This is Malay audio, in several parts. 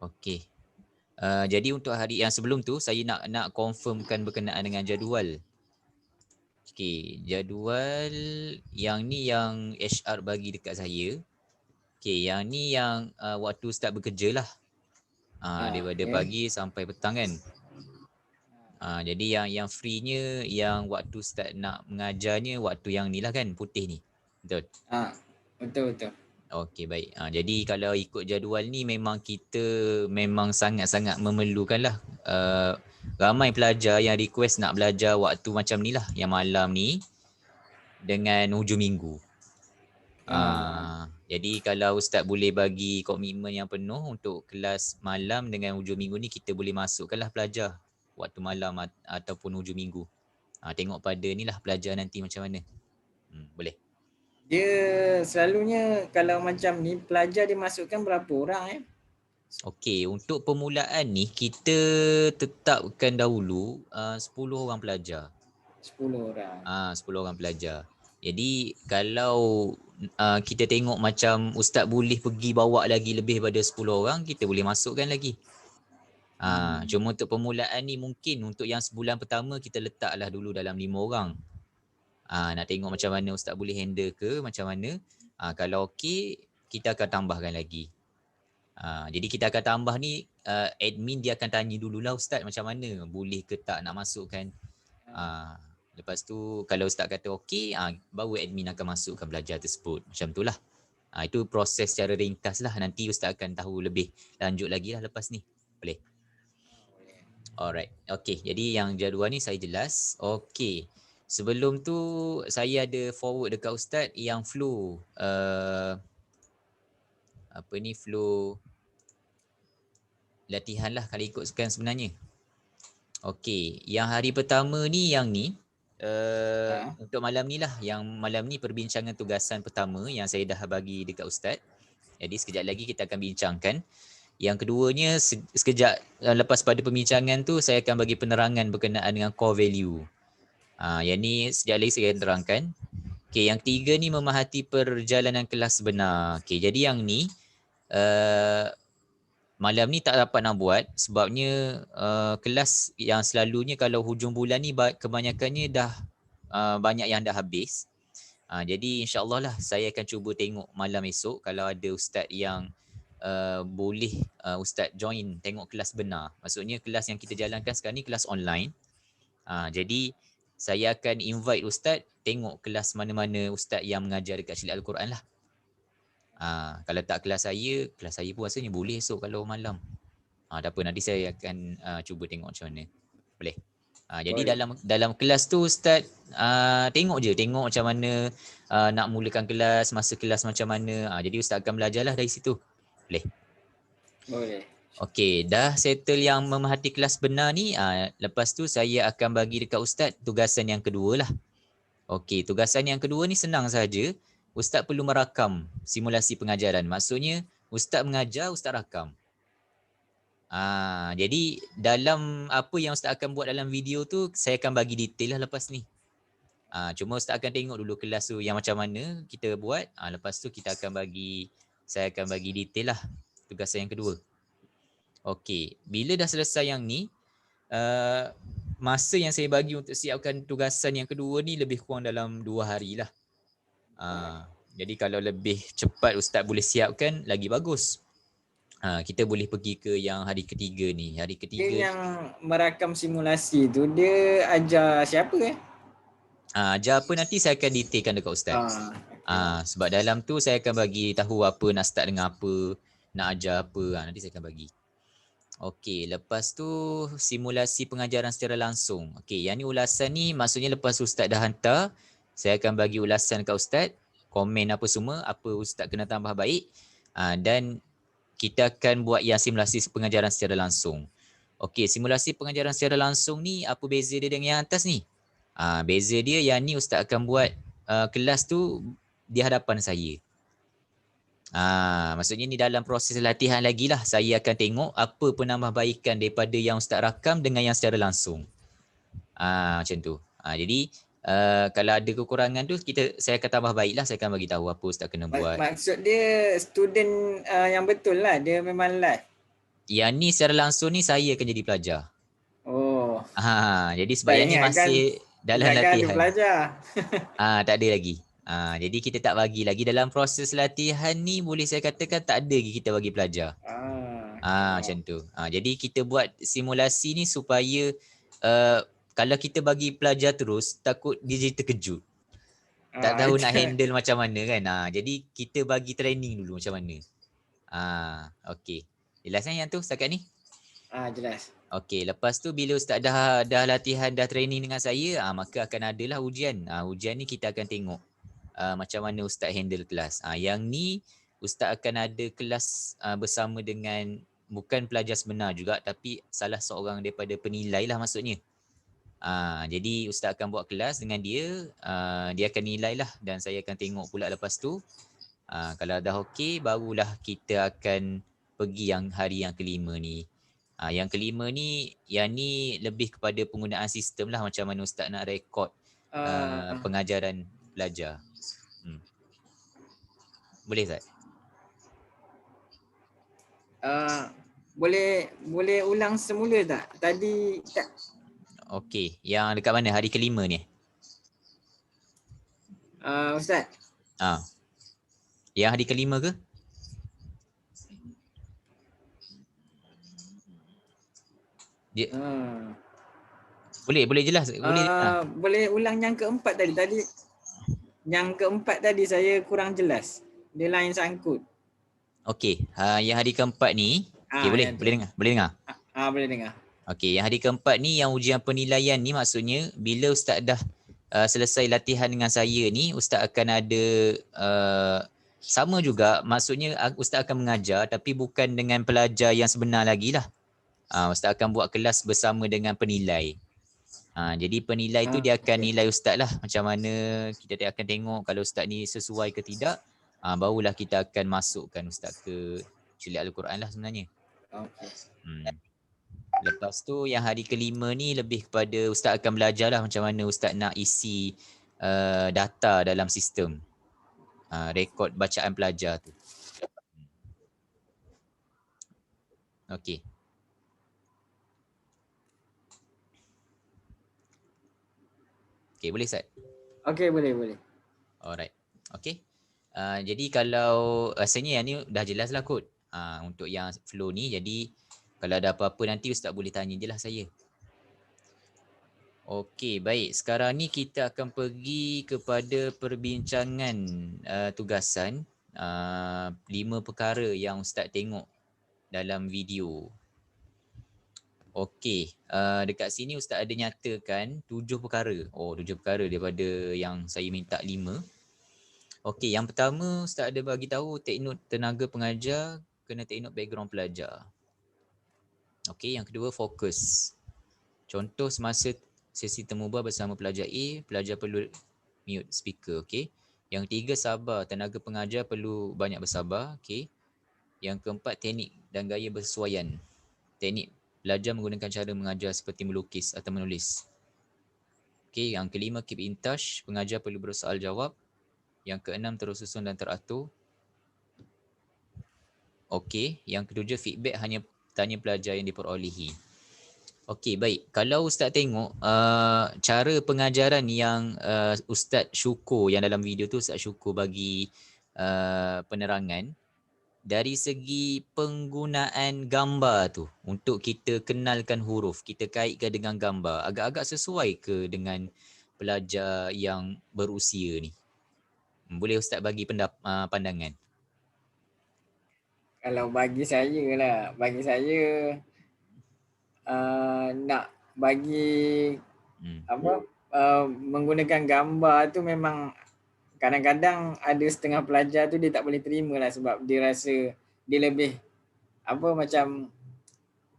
Okey. Jadi untuk hari yang sebelum tu saya nak confirmkan berkenaan dengan jadual. Okey, jadual yang ni yang HR bagi dekat saya. Okey, yang ni yang waktu start bekerja lah. Daripada Okey. pagi sampai petang kan. Jadi yang free-nya yang waktu start nak mengajarnya waktu yang ni lah kan, putih ni. Betul? Betul. Okey, baik. Jadi kalau ikut jadual ni memang kita memang sangat-sangat memerlukan lah. Ramai pelajar yang request nak belajar waktu macam ni lah, yang malam ni dengan hujung minggu. Jadi kalau Ustaz boleh bagi komitmen yang penuh untuk kelas malam dengan hujung minggu ni, kita boleh masukkanlah pelajar waktu malam ataupun hujung minggu. Tengok pada ni lah pelajar nanti macam mana. Boleh. Dia selalunya kalau macam ni pelajar dimasukkan berapa orang Okey, untuk permulaan ni kita tetapkan dahulu 10 orang pelajar. 10 orang. 10 orang pelajar. Jadi kalau kita tengok macam Ustaz boleh pergi bawa lagi lebih pada 10 orang, kita boleh masukkan lagi. Cuma untuk permulaan ni mungkin untuk yang sebulan pertama kita letaklah dulu dalam 5 orang. Nak tengok macam mana Ustaz boleh handle ke macam mana. Kalau okey, kita akan tambahkan lagi. Jadi kita akan tambah ni, admin dia akan tanya dululah Ustaz macam mana, boleh ke tak nak masukkan. Lepas tu kalau Ustaz kata okey, baru admin akan masukkan pelajar tersebut. Macam tu lah. Itu proses secara ringkas lah. Nanti Ustaz akan tahu lebih lanjut lagi lah lepas ni. Boleh? Alright. Okey, jadi yang jadual ni saya jelas. Okey. Sebelum tu saya ada forward dekat Ustaz yang flow. Flow latihan lah kalau ikutkan sebenarnya. Okey, yang hari pertama ni yang ni untuk malam ni lah, yang malam ni perbincangan tugasan pertama yang saya dah bagi dekat Ustaz. Jadi sekejap lagi kita akan bincangkan. Yang keduanya sekejap lepas pada perbincangan tu saya akan bagi penerangan berkenaan dengan core value. Yang ni sekejap lagi saya akan terangkan. Okey, yang ketiga ni memerhati perjalanan kelas sebenar. Okey, jadi yang ni malam ni tak dapat nak buat sebabnya kelas yang selalunya kalau hujung bulan ni kebanyakannya dah banyak yang dah habis. Jadi insyaAllah lah saya akan cuba tengok malam esok kalau ada ustaz yang boleh ustaz join tengok kelas benar. Maksudnya kelas yang kita jalankan sekarang ni kelas online. Jadi saya akan invite ustaz tengok kelas mana-mana ustaz yang mengajar dekat Syilek Al-Quran lah. Kalau tak kelas saya pun rasanya boleh esok kalau malam. Tak apa, nanti saya akan cuba tengok macam mana. Boleh? Jadi dalam kelas tu Ustaz tengok macam mana nak mulakan kelas, masa kelas macam mana. Jadi Ustaz akan belajarlah dari situ. Boleh? Boleh. Okey, dah settle yang memerhati kelas benar ni, lepas tu saya akan bagi dekat Ustaz tugasan yang kedua lah. Okey, tugasan yang kedua ni senang saja. Ustaz perlu merakam simulasi pengajaran. Maksudnya Ustaz mengajar, Ustaz rakam. Jadi dalam apa yang Ustaz akan buat dalam video tu saya akan bagi detail lah lepas ni. Cuma Ustaz akan tengok dulu kelas tu yang macam mana kita buat. Lepas tu saya akan bagi detail lah tugasan yang kedua. Okey, bila dah selesai yang ni, masa yang saya bagi untuk siapkan tugasan yang kedua ni lebih kurang dalam 2 hari lah. Jadi kalau lebih cepat Ustaz boleh siapkan lagi bagus. Kita boleh pergi ke yang hari ketiga ni. Hari ketiga dia yang merakam simulasi tu dia ajar siapa ajar apa nanti saya akan detailkan dekat Ustaz. Sebab dalam tu saya akan bagi tahu apa nak start dengan apa, nak ajar apa, nanti saya akan bagi. Okey, lepas tu simulasi pengajaran secara langsung. Okey, yang ni ulasan ni maksudnya lepas Ustaz dah hantar, saya akan bagi ulasan kat Ustaz, komen apa semua, apa Ustaz kena tambah baik, dan kita akan buat yang simulasi pengajaran secara langsung. Okey, simulasi pengajaran secara langsung ni apa beza dia dengan yang atas ni? Beza dia yang ni Ustaz akan buat kelas tu di hadapan saya. Maksudnya ni dalam proses latihan lagi lah. Saya akan tengok apa penambahbaikan daripada yang Ustaz rakam dengan yang secara langsung. Macam tu. Jadi kalau ada kekurangan tu saya akan tambah baik lah. Saya akan bagi tahu apa Ustaz kena buat. Maksud dia student yang betul lah, dia memang live. Yang ni secara langsung ni saya akan jadi pelajar. Oh, Jadi sebab tak yang ni ingatkan masih dalam ada latihan. pelajar. Tak ada lagi. Jadi kita tak bagi lagi dalam proses latihan ni, boleh saya katakan tak ada lagi kita bagi pelajar. Macam tu. Jadi kita buat simulasi ni supaya kalau kita bagi pelajar terus, takut dia jadi terkejut. Tak tahu nak handle macam mana kan. Jadi kita bagi training dulu macam mana. Okey. Jelas kan yang tu setakat ni? Jelas. Okey, lepas tu bila ustaz dah latihan, dah training dengan saya, maka akan adalah ujian. Ujian ni kita akan tengok macam mana ustaz handle kelas. Yang ni ustaz akan ada kelas bersama dengan bukan pelajar sebenar juga, tapi salah seorang daripada penilai lah maksudnya. Jadi ustaz akan buat kelas dengan dia, dia akan nilai lah dan saya akan tengok pula lepas tu. Kalau dah okey, barulah kita akan pergi yang hari yang kelima ni. Yang kelima ni, yang ni lebih kepada penggunaan sistem lah, macam mana ustaz nak rekod pengajaran pelajar. Boleh Ustaz? Boleh ulang semula tak? Tadi tak. Okey, yang dekat mana hari kelima ni? Ustaz. Yang hari kelima ke? Dia boleh jelas. Boleh ulang yang keempat tadi. Yang keempat tadi saya kurang jelas. Dia lain sangkut. Okey, yang hari keempat ni, okey, boleh dengar? Boleh dengar. Okey, yang hari keempat ni, yang ujian penilaian ni, maksudnya bila ustaz dah selesai latihan dengan saya ni, ustaz akan ada sama juga, maksudnya ustaz akan mengajar tapi bukan dengan pelajar yang sebenar lagi lah. Ustaz akan buat kelas bersama dengan penilai. Jadi penilai tu dia akan nilai ustaz lah, macam mana kita akan tengok kalau ustaz ni sesuai ke tidak. Barulah kita akan masukkan ustaz ke Syariat Al-Quran lah sebenarnya. Lepas tu yang hari kelima ni lebih kepada ustaz akan belajar lah macam mana ustaz nak isi data dalam sistem, rekod bacaan pelajar tu. Okey. Okey, boleh Ustaz? Okey, boleh. Alright. Okey. Jadi kalau rasanya yang ni dah jelas lah kot untuk yang flow ni. Jadi kalau ada apa-apa nanti Ustaz boleh tanya je lah saya. Okey, baik. Sekarang ni kita akan pergi kepada perbincangan tugasan 5 perkara yang Ustaz tengok dalam video. Okey, dekat sini Ustaz ada nyatakan 7 perkara. 7 perkara daripada yang saya minta 5. Okey, yang pertama Ustaz ada bagi tahu teknik tenaga pengajar kena tengok background pelajar. Okey, yang kedua fokus. Contoh semasa sesi temubual bersama pelajar A, pelajar perlu mute speaker. Okey. Yang ketiga sabar, tenaga pengajar perlu banyak bersabar. Okey. Yang keempat teknik dan gaya bersesuaian. Teknik belajar menggunakan cara mengajar seperti melukis atau menulis. Okey, yang kelima keep in touch, pengajar perlu bersoal jawab. Yang keenam tersusun dan teratur. Okey, yang ketujuh feedback hanya tanya pelajar yang diperolehi. Okey, baik. Kalau Ustaz tengok cara pengajaran yang Ustaz Syukur yang dalam video tu, Ustaz Syukur bagi penerangan dari segi penggunaan gambar tu untuk kita kenalkan huruf, kita kaitkan dengan gambar, agak-agak sesuai ke dengan pelajar yang berusia ni? Boleh Ustaz bagi pandangan? Kalau bagi saya nak bagi menggunakan gambar tu memang kadang-kadang ada setengah pelajar tu dia tak boleh terima lah sebab dia rasa dia lebih macam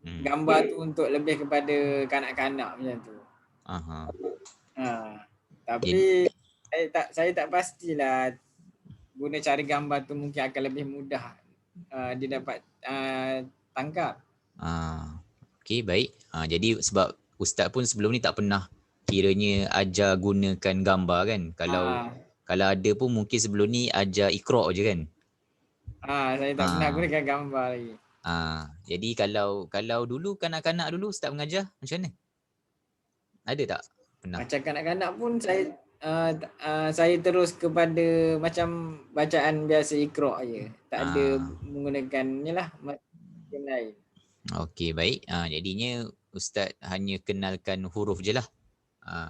gambar tu untuk lebih kepada kanak-kanak macam tu. Tapi saya tak pastilah guna cara gambar tu mungkin akan lebih mudah dia dapat tangkap. Okey, baik. Jadi sebab Ustaz pun sebelum ni tak pernah kiranya ajar gunakan gambar kan. Kalau ada pun mungkin sebelum ni ajar Iqra' je kan. Saya tak pernah gunakan gambar lagi. Jadi kalau dulu kanak-kanak dulu Ustaz mengajar macam mana? Ada tak? Pernah? Macam kanak-kanak pun saya terus kepada macam bacaan biasa Iqra' je. Tak ada menggunakan ni lah macam lain. Okey, baik. Jadinya Ustaz hanya kenalkan huruf je lah.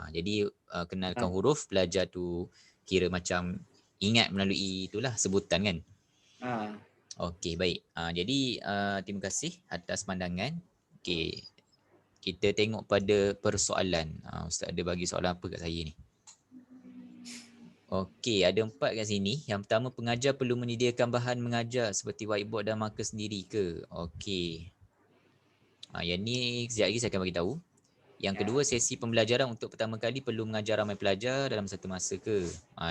Jadi kenalkan huruf, pelajar tu kira macam ingat melalui itulah sebutan kan. Okey, baik. Jadi terima kasih atas pandangan. Okey, kita tengok pada persoalan. Ustaz ada bagi soalan apa kat saya ni? Okey, ada 4 kat sini. Yang pertama, pengajar perlu menyediakan bahan mengajar seperti whiteboard dan marker sendiri ke? Okey. Yang ni sekejap lagi saya akan bagi tahu. Yang kedua, sesi pembelajaran untuk pertama kali perlu mengajar ramai pelajar dalam satu masa ke?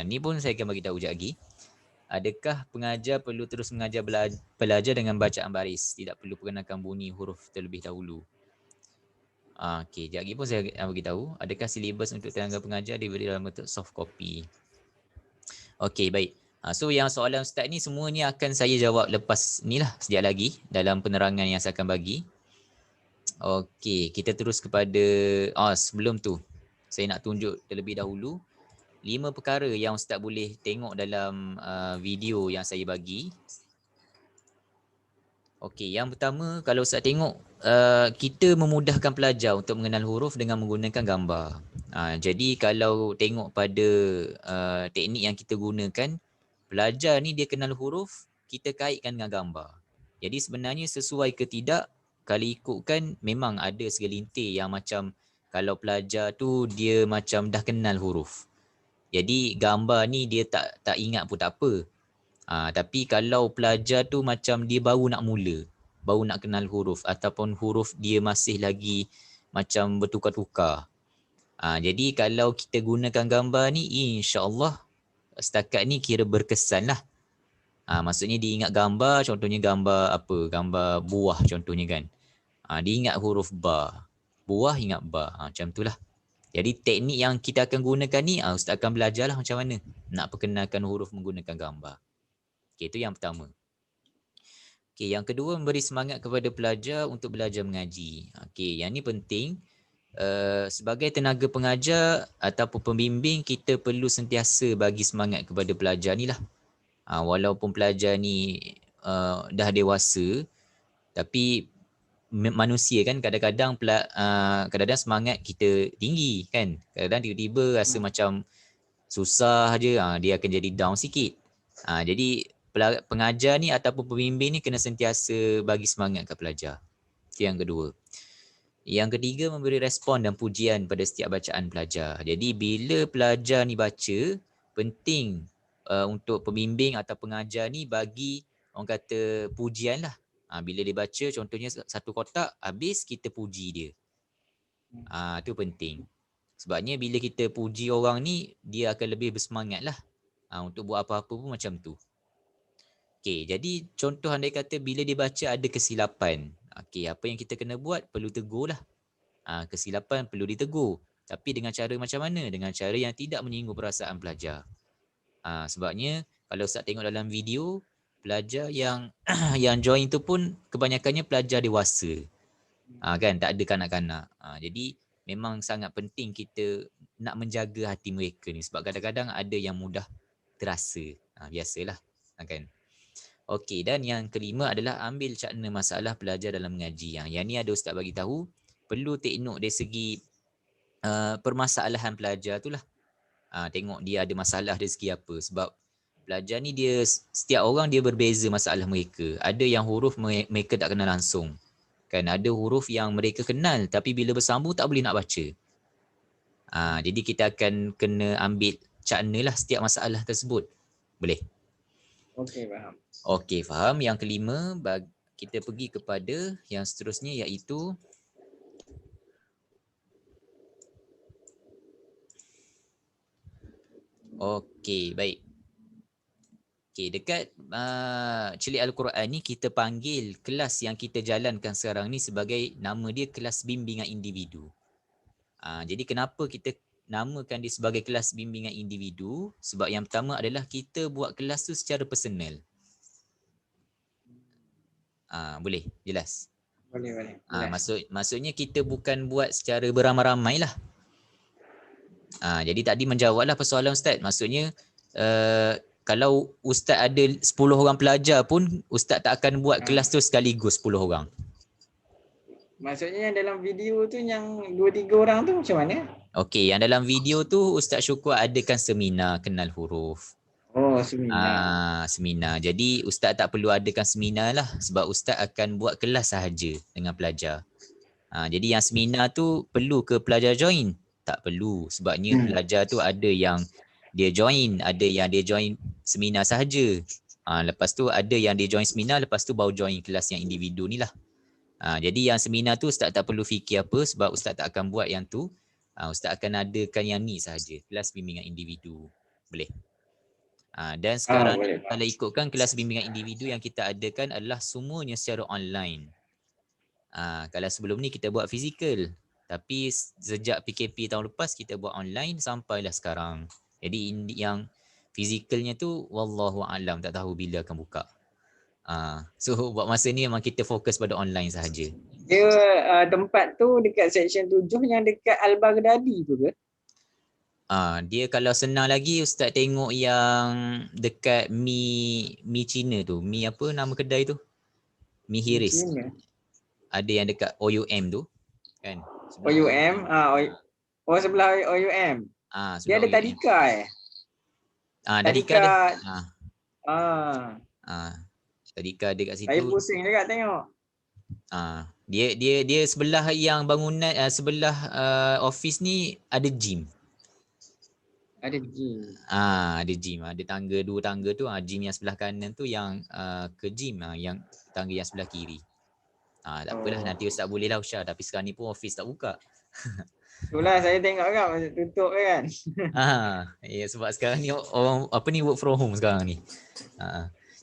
Ni pun saya akan bagi tahu sekejap lagi. Adakah pengajar perlu terus mengajar pelajar dengan bacaan baris? Tidak perlu perkenalkan bunyi huruf terlebih dahulu. Okey, sekejap lagi pun saya akan bagi tahu. Adakah silibus untuk tenaga pengajar diberi dalam bentuk soft copy? Okey, baik. So yang soalan Ustaz ni semua ni akan saya jawab lepas ni lah sekejap lagi dalam penerangan yang saya akan bagi. Okey, kita terus kepada sebelum tu saya nak tunjuk terlebih dahulu 5 perkara yang Ustaz boleh tengok dalam video yang saya bagi. Okey, yang pertama kalau Ustaz tengok kita memudahkan pelajar untuk mengenal huruf dengan menggunakan gambar. Jadi kalau tengok pada teknik yang kita gunakan, pelajar ni dia kenal huruf, kita kaitkan dengan gambar. Jadi sebenarnya sesuai ke tidak, kalau ikutkan memang ada segelintir yang macam kalau pelajar tu dia macam dah kenal huruf. Jadi gambar ni dia tak ingat pun tak apa. Tapi kalau pelajar tu macam dia baru nak mula, baru nak kenal huruf ataupun huruf dia masih lagi macam bertukar-tukar. Jadi kalau kita gunakan gambar ni, insya-Allah setakat ni kira berkesan lah. Maksudnya dia ingat gambar, contohnya gambar apa? Gambar buah contohnya kan. Dia ingat huruf ba. Buah ingat ba. Macam tu lah. Jadi teknik yang kita akan gunakan ni, Ustaz akan belajar lah macam mana nak perkenalkan huruf menggunakan gambar. Okey, itu yang pertama. Okey, yang kedua, memberi semangat kepada pelajar untuk belajar mengaji. Okey, yang ni penting. Sebagai tenaga pengajar ataupun pembimbing, kita perlu sentiasa bagi semangat kepada pelajar ni lah. Walaupun pelajar ni dah dewasa, tapi manusia kan kadang-kadang kadang-kadang semangat kita tinggi kan. Kadang-kadang tiba-tiba rasa macam susah je, dia akan jadi down sikit. Jadi pengajar ni ataupun pembimbing ni kena sentiasa bagi semangat ke pelajar. Itu yang kedua. Yang ketiga, memberi respon dan pujian pada setiap bacaan pelajar. Jadi bila pelajar ni baca, penting untuk pembimbing atau pengajar ni bagi orang kata pujian lah. Bila dia baca contohnya satu kotak, habis kita puji dia. Itu penting. Sebabnya bila kita puji orang ni, dia akan lebih bersemangat lah untuk buat apa-apa pun macam tu. Okey, jadi contoh andai kata bila dia baca ada kesilapan. Okey, apa yang kita kena buat? Perlu tegur lah. Kesilapan perlu ditegur. Tapi dengan cara macam mana? Dengan cara yang tidak menyinggung perasaan pelajar. Sebabnya kalau Ustaz tengok dalam video, pelajar yang yang join tu pun kebanyakannya pelajar dewasa. Kan, tak ada kanak-kanak. Jadi memang sangat penting kita nak menjaga hati mereka ni. Sebab kadang-kadang ada yang mudah terasa. Biasalah. Kan? Okey, dan yang kelima adalah ambil cakna masalah pelajar dalam mengaji. Yang ni ada Ustaz bagi tahu, perlu tengok dari segi permasalahan pelajar tu lah. Tengok dia ada masalah dari segi apa. Sebab pelajar ni dia, setiap orang dia berbeza masalah mereka. Ada yang huruf mereka tak kenal langsung. Kan ada huruf yang mereka kenal tapi bila bersambung tak boleh nak baca. Jadi kita akan kena ambil cakna lah setiap masalah tersebut. Boleh? Okey, faham. Okey, faham. Yang kelima, kita pergi kepada yang seterusnya iaitu okey, baik. Okey, dekat Celik Al-Quran ni kita panggil kelas yang kita jalankan sekarang ni sebagai nama dia kelas bimbingan individu. Jadi kenapa kita namakan dia sebagai kelas bimbingan individu? Sebab yang pertama adalah kita buat kelas tu secara personal. Boleh, jelas. Boleh. Maksudnya kita bukan buat secara beramai-ramai lah. Jadi tadi menjawablah persoalan Ustaz. Maksudnya kalau Ustaz ada 10 orang pelajar pun Ustaz tak akan buat kelas tu sekaligus 10 orang. Maksudnya dalam video tu yang 2-3 orang tu macam mana? Okey, yang dalam video tu Ustaz Syukur adakan seminar kenal huruf. Oh, seminar. Seminar. Jadi Ustaz tak perlu adakan seminar lah sebab Ustaz akan buat kelas sahaja dengan pelajar. Jadi yang seminar tu perlu ke pelajar join? Tak perlu. Sebabnya pelajar tu ada yang dia join, ada yang dia join seminar sahaja. Lepas tu ada yang dia join seminar, lepas tu baru join kelas yang individu ni lah. Jadi yang seminar tu Ustaz tak perlu fikir apa sebab Ustaz tak akan buat yang tu. Ustaz akan adakan yang ni sahaja, kelas bimbingan individu. Boleh? Dan sekarang kalau ikutkan kelas bimbingan individu yang kita adakan adalah semuanya secara online. Kalau sebelum ni kita buat fizikal, tapi sejak PKP tahun lepas kita buat online sampailah sekarang. Jadi yang fizikalnya tu wallahu alam, tak tahu bila akan buka. So buat masa ni memang kita fokus pada online sahaja. Dia tempat tu dekat section 7 yang dekat Al-Baghdadi tu ke? Dia kalau senang lagi Ustaz tengok yang dekat Mi Cina tu. Mi apa nama kedai tu? Mi Hiris. Ada yang dekat OUM tu kan? OUM? Sebelah OUM. Dia ada tadika Tadika ada. Tadika ada kat situ. Saya pusing juga tengok. Dia sebelah yang bangunan sebelah office ni ada gym. Ada gym. Ada tangga, 2 tangga tu. Gym yang sebelah kanan tu yang ke gym, yang tangga yang sebelah kiri. Tak apalah, nanti Ustaz boleh lah Usha. Tapi sekarang ni pun office tak buka. Itulah saya tengok kan masih tutup kan. Ya, sebab sekarang ni orang work from home sekarang ni.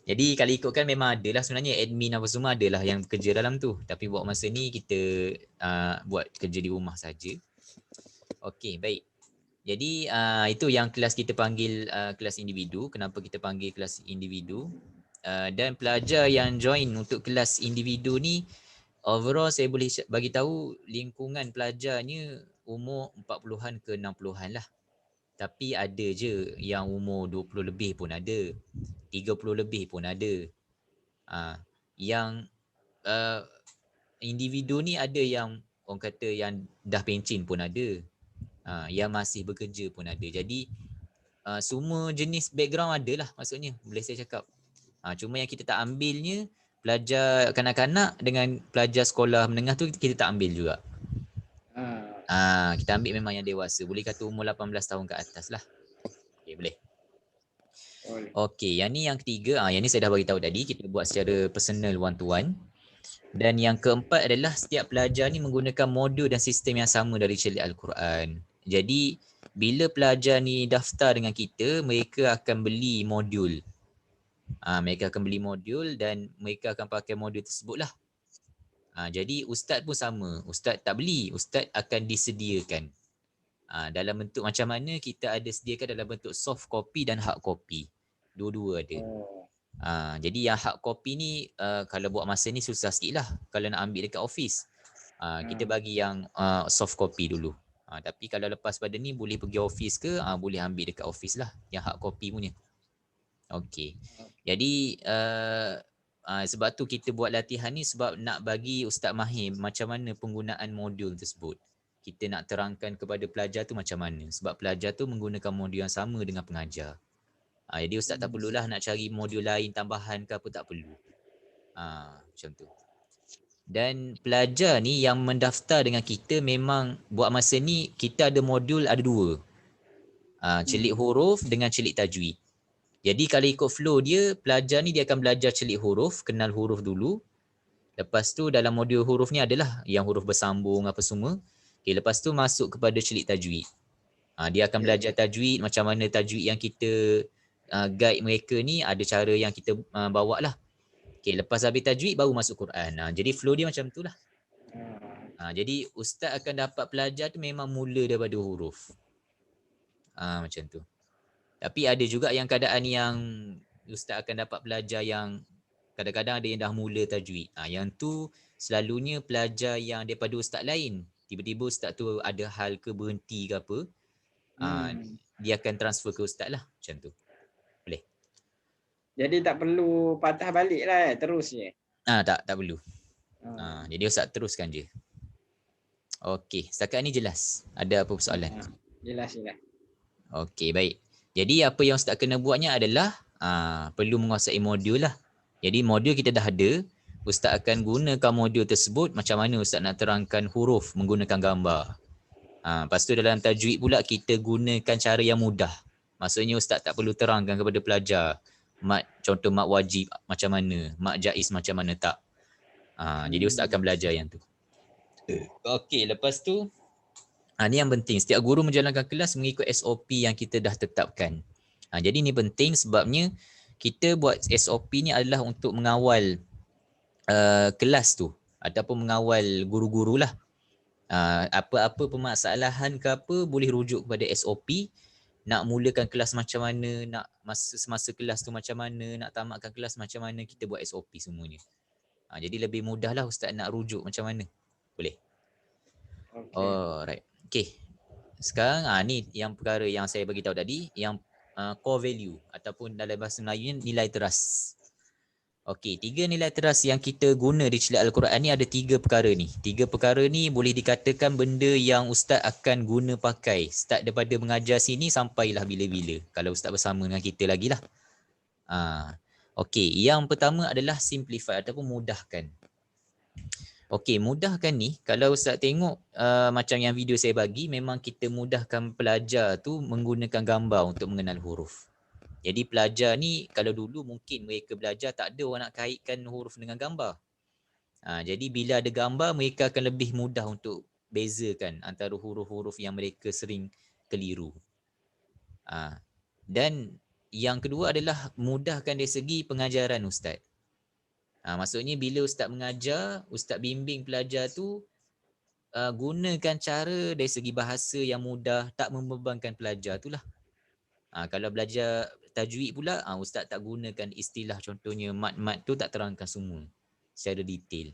Jadi kalau ikutkan memang adalah sebenarnya admin apa semua adalah yang bekerja dalam tu. Tapi buat masa ni kita buat kerja di rumah saja. Okey, baik. Jadi itu yang kelas kita panggil kelas individu. Kenapa kita panggil kelas individu? Dan pelajar yang join untuk kelas individu ni overall saya boleh bagi tahu lingkungan pelajarnya umur 40-an ke 60-an lah. Tapi ada je yang umur 20 lebih pun ada. 30 lebih pun ada. Yang individu ni ada yang orang kata yang dah pencen pun ada. Yang masih bekerja pun ada. Jadi semua jenis background ada lah maksudnya. Boleh saya cakap. Cuma yang kita tak ambilnya pelajar kanak-kanak dengan pelajar sekolah menengah tu kita tak ambil juga. Kita ambil memang yang dewasa. Boleh kata umur 18 tahun ke atas lah. Okay, boleh. Okey, yang ni yang ketiga. Yang ni saya dah bagi tahu tadi. Kita buat secara personal one to one. Dan yang keempat adalah setiap pelajar ni menggunakan modul dan sistem yang sama dari Celik Al-Quran. Jadi bila pelajar ni daftar dengan kita, mereka akan beli modul. Mereka akan beli modul dan mereka akan pakai modul tersebut lah. Jadi ustaz pun sama. Ustaz tak beli, ustaz akan disediakan. Dalam bentuk macam mana kita ada sediakan dalam bentuk soft copy dan hard copy. Dua-dua ada. Jadi yang hard copy ni kalau buat masa ni susah sikit lah. Kalau nak ambil dekat office. Kita bagi yang soft copy dulu. Tapi kalau lepas pada ni boleh pergi office ke, boleh ambil dekat office lah. Yang hard copy punya. Okey. Jadi sebab tu kita buat latihan ni sebab nak bagi Ustaz Mahir macam mana penggunaan modul tersebut. Kita nak terangkan kepada pelajar tu macam mana. Sebab pelajar tu menggunakan modul yang sama dengan pengajar. Jadi Ustaz tak perlulah nak cari modul lain tambahan ke apa, tak perlu. Macam tu. Dan pelajar ni yang mendaftar dengan kita memang buat masa ni kita ada modul ada 2. Celik huruf dengan celik tajwid. Jadi kalau ikut flow dia, pelajar ni dia akan belajar celik huruf, kenal huruf dulu. Lepas tu dalam modul huruf ni adalah yang huruf bersambung apa semua. Okay, lepas tu masuk kepada celik tajwid. Dia akan belajar tajwid, macam mana tajwid yang kita guide mereka ni, ada cara yang kita bawa lah. Okay, lepas habis tajwid baru masuk Quran. Jadi flow dia macam tu lah. Jadi ustaz akan dapat pelajar tu memang mula daripada huruf. Macam tu. Tapi ada juga yang keadaan yang ustaz akan dapat pelajar yang Kadang-kadang ada yang dah mula tajwid. Yang tu selalunya pelajar yang daripada ustaz lain. Tiba-tiba ustaz tu ada hal ke berhenti ke apa, dia akan transfer ke ustaz lah, macam tu. Boleh? Jadi tak perlu patah balik lah, terus je. Tak perlu. Jadi ustaz teruskan je. Okey, setakat ni jelas. Ada apa persoalan? Jelas. Okey, baik. Jadi apa yang ustaz kena buatnya adalah perlu menguasai modul lah. Jadi modul kita dah ada, ustaz akan gunakan modul tersebut macam mana ustaz nak terangkan huruf menggunakan gambar. Lepas tu dalam tajwid pula kita gunakan cara yang mudah. Maksudnya ustaz tak perlu terangkan kepada pelajar contoh mat wajib macam mana, mat jaiz macam mana, tak. Jadi ustaz akan belajar yang tu. Okey, lepas tu ni yang penting, setiap guru menjalankan kelas mengikut SOP yang kita dah tetapkan. Jadi ni penting sebabnya kita buat SOP ni adalah untuk mengawal kelas tu ataupun mengawal guru-guru lah. Apa-apa permasalahan ke apa boleh rujuk kepada SOP. Nak mulakan kelas macam mana, nak semasa kelas tu macam mana, nak tamatkan kelas macam mana, kita buat SOP semuanya. Jadi lebih mudah lah ustaz nak rujuk macam mana. Boleh? Alright. Okay. Sekarang ni yang perkara yang saya bagi tahu tadi, yang core value ataupun dalam bahasa Melayu nilai teras. Okey, 3 nilai teras yang kita guna di celik Al-Quran ni ada 3 perkara ni. 3 perkara ni boleh dikatakan benda yang ustaz akan guna pakai start daripada mengajar sini sampailah bila-bila. Kalau ustaz bersama dengan kita lagi lah. Okey, yang pertama adalah simplify ataupun mudahkan. Okey, mudahkan ni kalau ustaz tengok macam yang video saya bagi, memang kita mudahkan pelajar tu menggunakan gambar untuk mengenal huruf. Jadi pelajar ni kalau dulu mungkin mereka belajar tak ada orang nak kaitkan huruf dengan gambar. Jadi bila ada gambar mereka akan lebih mudah untuk bezakan antara huruf-huruf yang mereka sering keliru. Dan yang kedua adalah mudahkan dari segi pengajaran ustaz. Maksudnya bila ustaz mengajar, ustaz bimbing pelajar tu gunakan cara dari segi bahasa yang mudah, tak membebankan pelajar tu lah. Kalau belajar tajwid pula, ustaz tak gunakan istilah contohnya mat-mat tu, tak terangkan semua secara detail.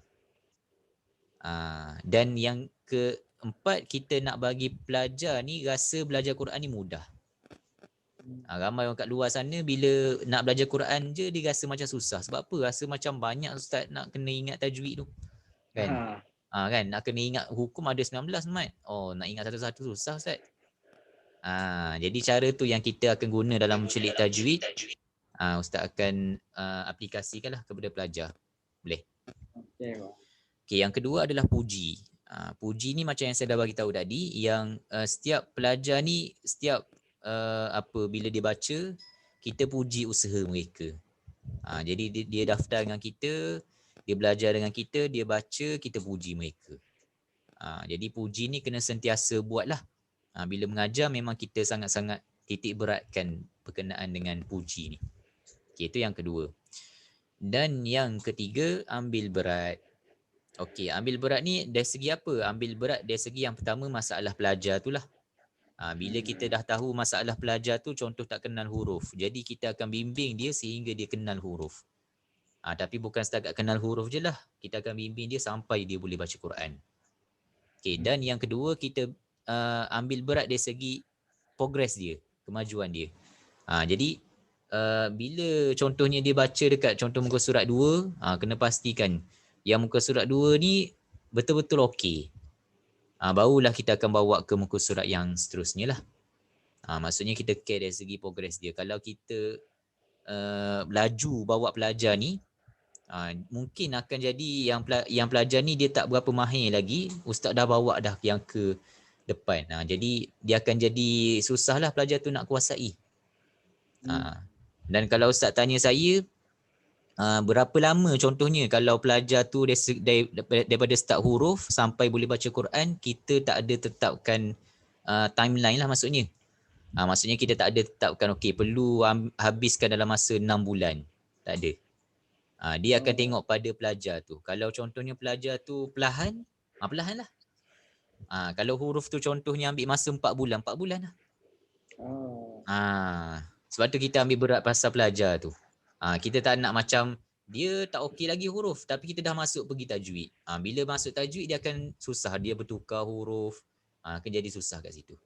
Dan yang keempat, kita nak bagi pelajar ni rasa belajar Quran ni mudah. Ramai orang kat luar sana bila nak belajar Quran je dia rasa macam susah. Sebab apa? Rasa macam banyak ustaz nak kena ingat tajwid tu. Kan? Kan nak kena ingat hukum ada 19 mat. Nak ingat satu-satu susah ustaz. Jadi cara tu yang kita akan guna dalam celik tajwid. Ustaz akan aplikasikanlah kepada pelajar. Boleh? Okey, yang kedua adalah puji. Puji ni macam yang saya dah bagi tahu tadi, yang setiap pelajar ni bila dia baca, kita puji usaha mereka. Jadi dia daftar dengan kita, dia belajar dengan kita, dia baca, kita puji mereka. Jadi puji ni kena sentiasa buatlah. Bila mengajar memang kita sangat-sangat titik beratkan berkenaan dengan puji ni. Okey, itu yang kedua. Dan yang ketiga, ambil berat. Okey, ambil berat ni dari segi apa? Ambil berat dari segi yang pertama, masalah pelajar tu lah. Bila kita dah tahu masalah pelajar tu, contoh tak kenal huruf, jadi kita akan bimbing dia sehingga dia kenal huruf. Tapi bukan setakat kenal huruf je lah, kita akan bimbing dia sampai dia boleh baca Quran. Okey, dan yang kedua, kita ambil berat dari segi progres dia, kemajuan dia. Jadi bila contohnya dia baca dekat contoh muka surat 2, kena pastikan yang muka surat 2 ni betul-betul okey. Barulah kita akan bawa ke muka surat yang seterusnya lah. Maksudnya kita care dari segi progres dia. Kalau kita laju bawa pelajar ni, mungkin akan jadi yang pelajar ni dia tak berapa mahir lagi, ustaz dah bawa dah yang ke depan. Jadi dia akan jadi susahlah pelajar tu nak kuasai. Dan kalau ustaz tanya saya, berapa lama contohnya kalau pelajar tu daripada start huruf sampai boleh baca Quran, kita tak ada tetapkan timeline lah maksudnya. Maksudnya kita tak ada tetapkan okey perlu habiskan dalam masa 6 bulan. Tak ada. Dia akan tengok pada pelajar tu. Kalau contohnya pelajar tu perlahan, perlahan lah. Kalau huruf tu contohnya ambil masa 4 bulan, 4 bulan lah. Sebab tu kita ambil berat pasal pelajar tu. Kita tak nak macam dia tak okey lagi huruf tapi kita dah masuk pergi tajwid. Bila masuk tajwid dia akan susah, dia bertukar huruf. Akan jadi susah kat situ.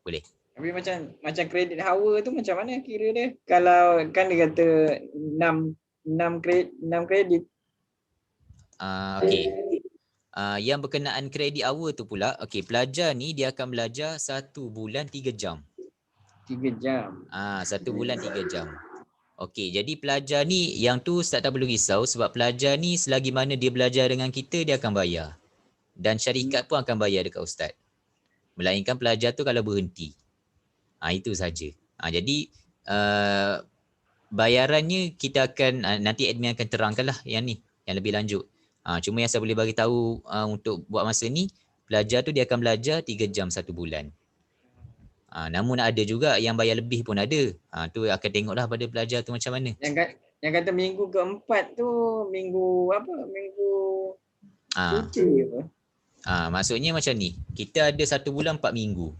Boleh? Tapi macam kredit hour tu macam mana kira dia? Kalau kan dia kata 6 kredit. Okey. Yang berkenaan kredit hour tu pula, okey, pelajar ni dia akan belajar 1 bulan 3 jam. 3 jam. 1 bulan 3 jam. Okey, jadi pelajar ni yang tu Ustaz tak perlu risau sebab pelajar ni selagi mana dia belajar dengan kita dia akan bayar. Dan syarikat pun akan bayar dekat Ustaz. Melainkan pelajar tu kalau berhenti. Itu saja. Jadi bayarannya kita akan nanti admin akan terangkanlah yang ni, yang lebih lanjut. Cuma yang saya boleh bagi tahu untuk buat masa ni, pelajar tu dia akan belajar 3 jam 1 bulan. Namun ada juga yang bayar lebih pun ada. Tu akan tengoklah pada pelajar tu macam mana. Yang kata minggu keempat tu minggu apa? Minggu cuti apa? Maksudnya macam ni. Kita ada 1 bulan 4 minggu.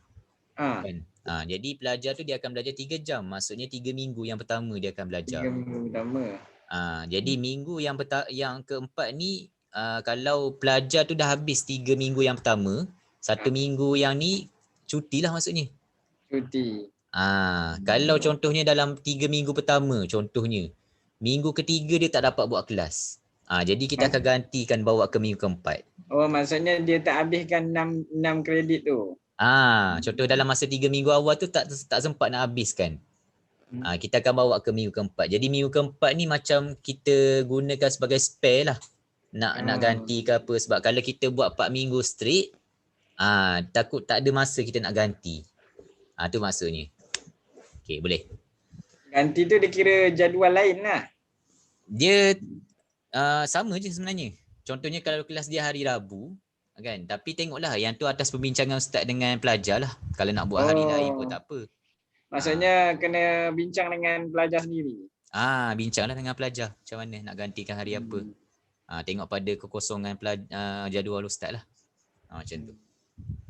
Kan? Jadi pelajar tu dia akan belajar 3 jam. Maksudnya 3 minggu yang pertama dia akan belajar. 3 minggu pertama. Jadi minggu yang keempat ni kalau pelajar tu dah habis 3 minggu yang pertama, 1 minggu yang ni cutilah maksudnya. Cuti. Kalau contohnya dalam 3 minggu pertama contohnya, minggu ketiga dia tak dapat buat kelas. Jadi kita akan gantikan bawa ke minggu keempat. Oh, maksudnya dia tak habiskan 6 kredit tu. Contoh dalam masa 3 minggu awal tu tak sempat nak habiskan. Kita akan bawa ke minggu keempat. Jadi minggu keempat ni macam kita gunakan sebagai spare lah. Nak ganti ke apa. Sebab kalau kita buat 4 minggu straight, takut tak ada masa kita nak ganti. Tu maksudnya. Okay, boleh. Ganti tu dia kira jadual lain lah. Dia sama je sebenarnya. Contohnya kalau kelas dia hari Rabu, kan, tapi tengoklah yang tu atas perbincangan ustaz dengan pelajar lah. Kalau nak buat hari lain pun tak apa. Maksudnya kena bincang dengan pelajar sendiri. Bincanglah dengan pelajar macam mana nak gantikan hari apa. Tengok pada kekosongan jadual ustaz lah. Macam tu.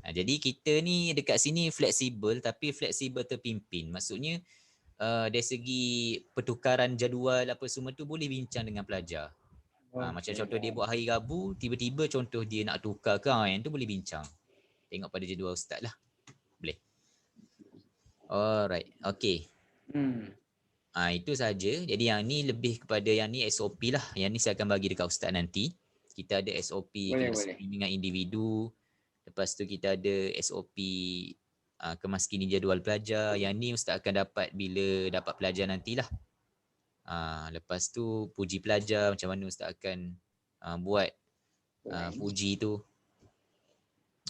Jadi kita ni dekat sini fleksibel tapi fleksibel terpimpin. Maksudnya dari segi pertukaran jadual apa semua tu boleh bincang dengan pelajar. Macam contoh dia buat hari Rabu, tiba-tiba contoh dia nak tukar ke, yang tu boleh bincang. Tengok pada jadual ustaz lah. Boleh. Alright, okay. Itu saja. Jadi yang ni lebih kepada yang ni SOP lah. Yang ni saya akan bagi dekat ustaz nanti. Kita ada SOP bimbingan individu. Lepas tu kita ada SOP kemaskini jadual pelajar. Yang ni ustaz akan dapat bila dapat pelajar nantilah. Lepas tu puji pelajar, macam mana ustaz akan buat puji tu.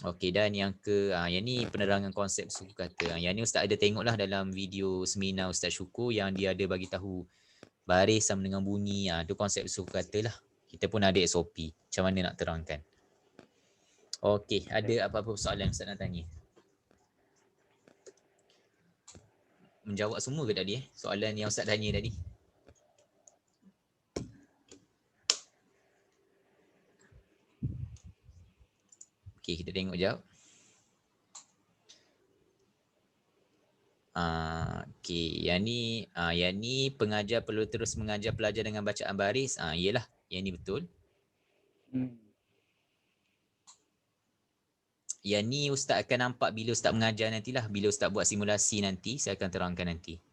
Okey, dan yang yang ni penerangan konsep suku kata. Yang ni ustaz ada tengoklah dalam video seminar Ustaz Syukur yang dia ada bagi tahu baris sama dengan bunyi. Tu konsep suku kata lah. Kita pun ada SOP. Macam mana nak terangkan. Okey, ada apa-apa soalan ustaz nak tanya? Menjawab semua ke tadi soalan yang ustaz tanya tadi? Okey, kita tengok jap. Okey, yang ni pengajar perlu terus mengajar pelajar dengan bacaan baris. Iyalah, yang ni betul. Yang ni ustaz akan nampak bila ustaz mengajar nantilah. Bila ustaz buat simulasi nanti, saya akan terangkan nanti.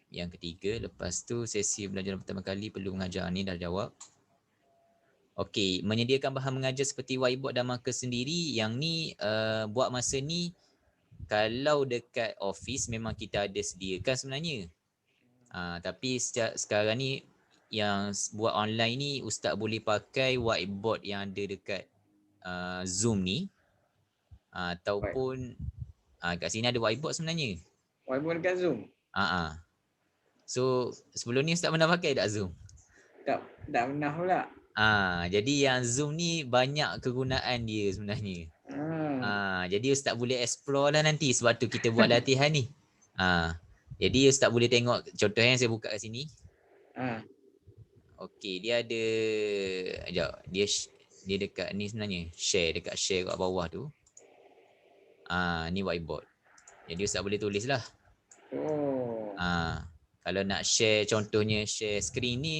Yang ketiga, lepas tu sesi belajar pertama kali perlu mengajar. Ni dah jawab. Okey, menyediakan bahan mengajar seperti whiteboard dan marker sendiri. Yang ni buat masa ni kalau dekat office memang kita ada sediakan sebenarnya. Tapi sekarang ni yang buat online ni ustaz boleh pakai whiteboard yang ada dekat Zoom ni. Ataupun kat sini ada whiteboard sebenarnya. Whiteboard dekat Zoom? So sebelum ni ustaz pernah pakai tak Zoom? Tak pernah pula. Jadi yang Zoom ni banyak kegunaan dia sebenarnya. Jadi ustaz boleh explore lah nanti sebab tu kita buat latihan ni. Jadi ustaz boleh tengok contohnya saya buka kat sini. Okey, dia ada dia dekat ni sebenarnya. Dekat share kat bawah tu. Ni whiteboard. Jadi ustaz boleh tulis lah. Kalau nak share contohnya share screen ni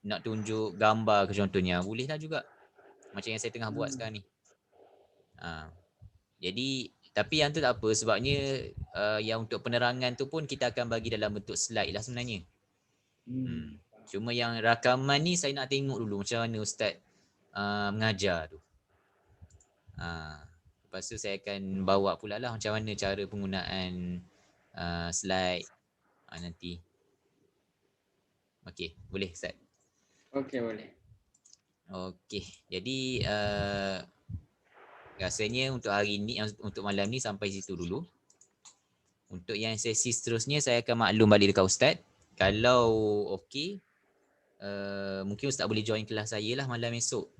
nak tunjuk gambar ke contohnya boleh lah juga. Macam yang saya tengah buat sekarang ni. Jadi tapi yang tu tak apa sebabnya yang untuk penerangan tu pun kita akan bagi dalam bentuk slide lah sebenarnya. Cuma yang rakaman ni saya nak tengok dulu macam mana Ustaz mengajar tu. Lepas tu saya akan bawa pula lah macam mana cara penggunaan slide nanti. Okey, boleh Ustaz? Okey, boleh. Okey, jadi rasanya untuk hari ni, untuk malam ni sampai situ dulu. Untuk yang sesi seterusnya saya akan maklum balik dekat Ustaz. Kalau okey, mungkin Ustaz boleh join kelas saya lah malam esok.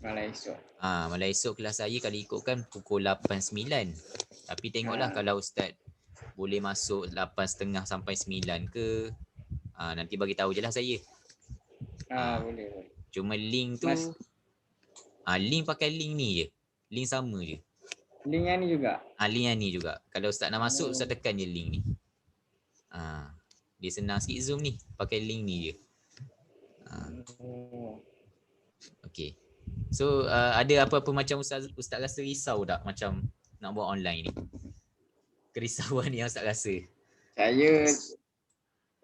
Malam esok. Malam esok kelas saya kalau ikutkan pukul 8.9. Tapi tengoklah kalau Ustaz boleh masuk 8.30 sampai 9 ke, nanti bagi tahu je lah saya. Boleh. Cuma link tu link pakai link ni je. Link sama je. Link yang ni juga? Link yang ni juga. Kalau Ustaz nak masuk, Ustaz tekan je link ni. Dia senang sikit Zoom ni. Pakai link ni je. Okay. So ada apa-apa macam Ustaz rasa risau tak macam nak buat online ni? Kerisauan yang Ustaz rasa?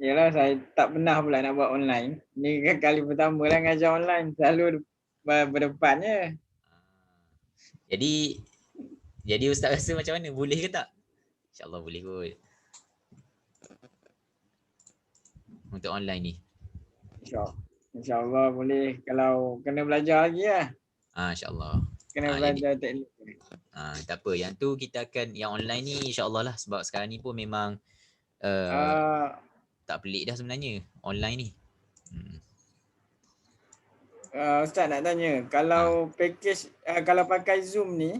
Saya tak pernah pula nak buat online. Ni kan kali pertama lah ngajar online. Selalu berdepan je. Jadi Ustaz rasa macam mana? Boleh ke tak? InsyaAllah boleh kot. Untuk online ni. InsyaAllah boleh. Kalau kena belajar lagi lah. InsyaAllah. Kena belajar teknik. Tak apa. Yang tu kita akan, yang online ni insyaAllah lah. Sebab sekarang ni pun memang tak pelik dah sebenarnya online ni. Ustaz nak tanya, kalau package, kalau pakai Zoom ni,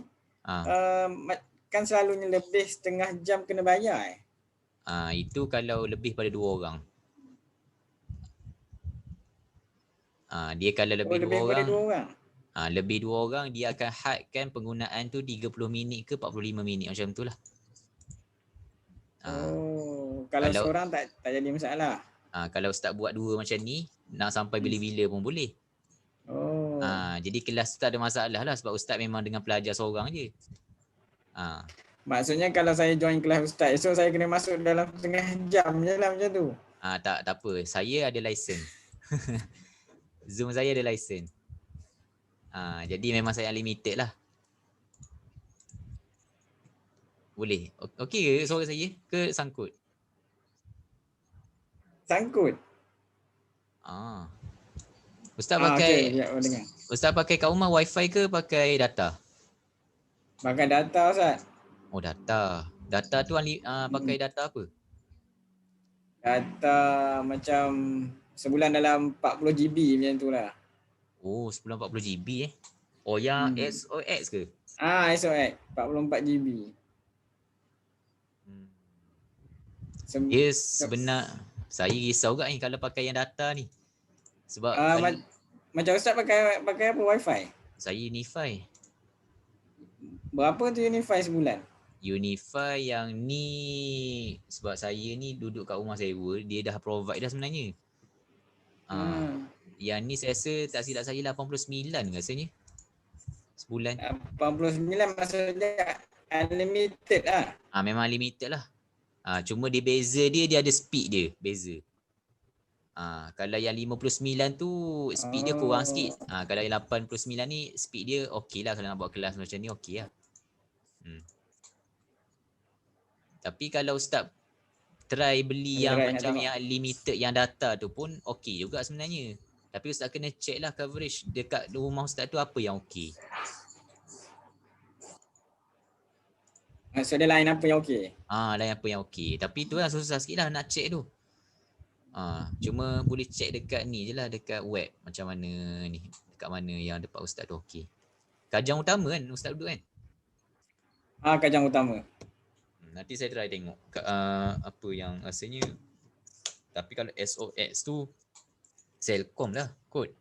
kan selalunya lebih setengah jam kena bayar Itu kalau lebih pada 2 orang. Dia kalau lebih 2 orang. Lebih 2 orang dia akan hadkan penggunaan tu 30 minit ke 45 minit macam tu lah. Kalau seorang tak jadi masalah. Kalau Ustaz buat 2 macam ni, nak sampai bila-bila pun boleh. Jadi kelas tu tak ada masalah lah sebab Ustaz memang dengan pelajar seorang je. Maksudnya kalau saya join kelas Ustaz, esok saya kena masuk dalam setengah jam je lah macam tu. Tak apa. Saya ada lesen. Zoom saya ada lesen. Jadi memang saya unlimited lah. Boleh. Okey ke suara saya ke sangkut? Sangkut? Ustaz pakai okay, Ustaz pakai kat rumah wifi ke pakai data? Pakai data Ustaz. Data. Data tu pakai data apa? Data macam sebulan dalam 40 GB macam tu lah. Sebulan 40 GB yang SOX ke? SOX 44 GB. Dia sebenar saya risau kat ni kalau pakai yang data ni. Sebab macam Ustaz pakai apa wifi? Saya Unify. Berapa tu Unify sebulan? Unify yang ni sebab saya ni duduk kat rumah sewa, dia dah provide dah sebenarnya. Yang ni saya rasa tak silap saya 89 rasanya. Sebulan. 89 maksudnya unlimited lah. Memang unlimited lah. Cuma dia beza dia ada speed dia, beza. Kalau yang 59 tu speed dia kurang sikit. Kalau yang 89 ni speed dia okey lah kalau nak buat kelas macam ni okey lah. Tapi kalau Ustaz try beli yang macam yang limited yang data tu pun okey juga sebenarnya. Tapi Ustaz kena check lah coverage dekat rumah Ustaz tu apa yang okey. Maksud dia line apa yang okey? Line apa yang okey. Tapi tu lah susah sikit lah nak check tu. Cuma boleh check dekat ni je lah, dekat web macam mana ni, dekat mana yang dapat Ustaz tu okey. Kajang utama kan Ustaz duduk kan? Kajang utama. Nanti saya try tengok apa yang rasanya. Tapi kalau SOX tu Celcom lah kot.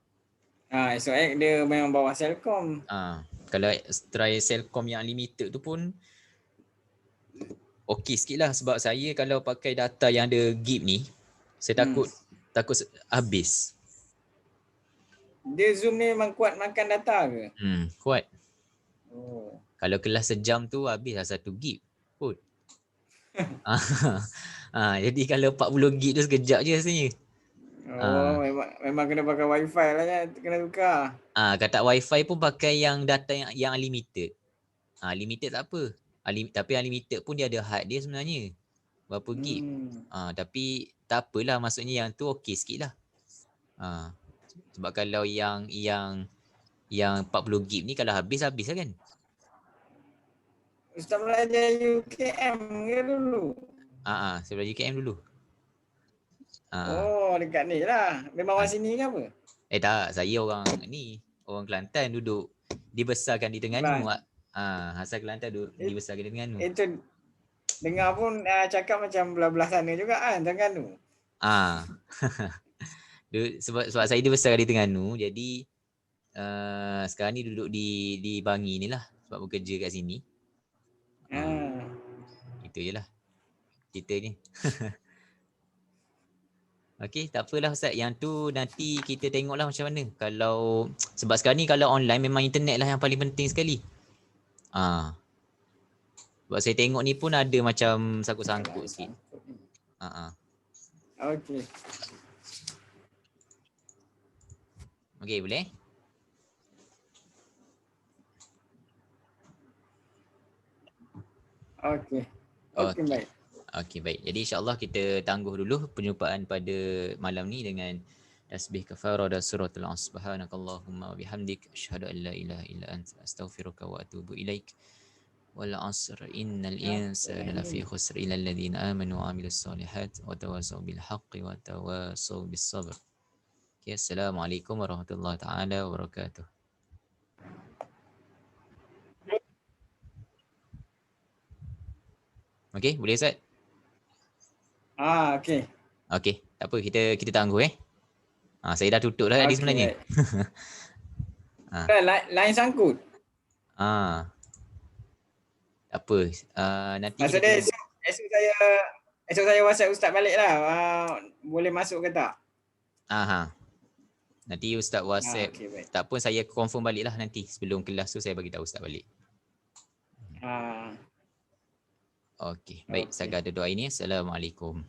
SOX dia memang bawah Celcom. Kalau try Celcom yang unlimited tu pun okey sikit lah sebab saya kalau pakai data yang ada gig ni, saya takut habis. Dia Zoom ni memang kuat makan data ke? Kuat. Oh. Kalau kelas sejam tu habislah 1 gig pun. Jadi kalau 40 gig tu sekejap je rasanya. Oh, memang kena pakai wifi lah ya, kena tukar. Kata wifi pun pakai yang data yang unlimited. Limited tak apa. Tapi unlimited pun dia ada had dia sebenarnya. Berapa gig. Tapi tak apalah, maksudnya yang tu okey sikit lah. Sebab kalau yang 40 gig ni kalau habis lah kan. Ustaz belajar UKM ke dulu? Saya belajar UKM dulu. Oh, dekat ni lah. Memang orang sini ke apa? Tak, saya orang ni. Orang Kelantan duduk. Dibesarkan di Terengganu. Asal Kelantan dibesarkan di Terengganu. Itu dengar pun cakap macam belah-belah sana juga kan, Terengganu. sebab saya dibesarkan di Terengganu, jadi sekarang ni duduk di Bangi ni lah sebab bekerja kat sini. Itu je lah ceritanya. Okey, tak apalah Ustaz. Yang tu nanti kita tengoklah macam mana. Kalau sebab sekarang ni kalau online memang internet lah yang paling penting sekali. Sebab saya tengok ni pun ada macam sangkut-sangkut sikit. Okey. Okey, boleh? Okey. Okey, baik. Okey, baik. Jadi insya-Allah kita tangguh dulu perjumpaan pada malam ni dengan tasbih kafarah dan suratul Asr. Subhanakallahumma wa bihamdik asyhadu an la ilaha illa anta astaghfiruka wa atubu ilaik. Wal 'asr innal insana lafi khusr illa alladhina amanu wa 'amilus solihat wa tawassaw bil haqqi wa tawassaw bis sabr. Okay, assalamualaikum warahmatullahi taala wabarakatuh. Okey, boleh Ustaz? Okey. Okey, tak apa, kita tangguh saya dah tutup dah tadi sebenarnya. Lain sangkut. Tak apa. Nanti maksudnya esok saya WhatsApp Ustaz balik lah. Boleh masuk ke tak? Nanti Ustaz WhatsApp. Tak pun saya confirm balik lah nanti. Sebelum kelas tu saya bagi tahu Ustaz balik. Okey, baik. Saya ada doa ini. Assalamualaikum.